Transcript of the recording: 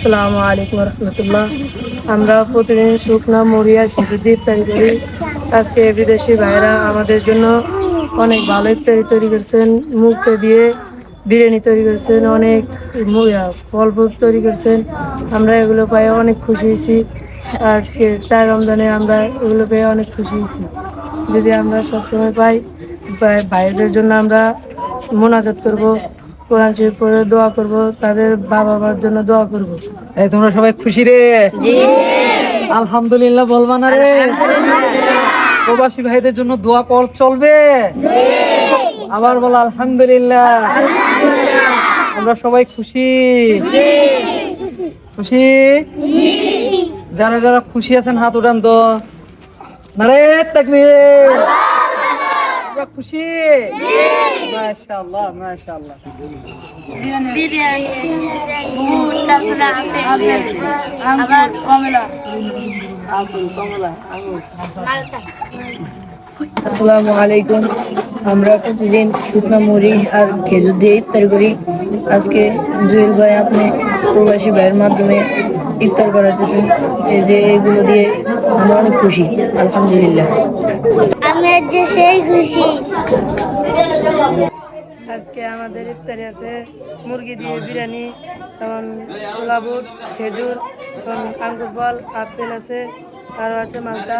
আসসালামু আলাইকুম রহমতুল্লাহ। আমরা প্রতিদিন শুকনা মুড়ি আর খেজুর দিয়ে ইফতারি করি। আজকে বিদেশি ভাইরা আমাদের জন্য অনেক ভালো ইফতারি তৈরি করছেন। মুখে দিয়ে বিরিয়ানি তৈরি করছেন, অনেক ফল ফ্রুট তৈরি করছেন। আমরা এগুলো পেয়ে অনেক খুশি হয়েছি। আজকে 4 রমজানে আমরা এগুলো পেয়ে অনেক খুশি হয়েছি। যদি আমরা সবসময় পাই, ভাইদের জন্য আমরা মোনাজাত করব, কোরআন শরীফ পড়ে দোয়া করব, তাদের বাবা মার জন্য দোয়া করব। এই তোমরা সবাই খুশি রে? আলহামদুলিল্লাহ বলবা না রে? প্রবাসী ভাইদের জন্য দোয়া কল চলবে? আবার বল আলহামদুলিল্লাহ। আমরা সবাই খুশি? খুশি? যারা যারা খুশি আছেন হাত উঠান তো। নারে তাকবীর। আমরা খুশি? মাশাআল্লাহ মাশাআল্লাহ। আসসালামু আলাইকুম। আমরা প্রতিদিন শুকনা মুড়ি আর খেজুর দিয়ে ইফতার করি। আজকে জুয়েল ভাই আপনি প্রবাসী ভাইয়ের মাধ্যমে ইফতার করাতেছেন, এই যে এগুলো দিয়ে আমরা অনেক খুশি। আলহামদুলিল্লাহ। আমি আজ সেই খুশি। আজকে আমাদের ইফতারি আছে মুরগি দিয়ে বিরিয়ানি, যেমন ছোলা বুট, খেজুর, আঙ্গুর ফল, আপেল আছে, আরও আছে মালটা।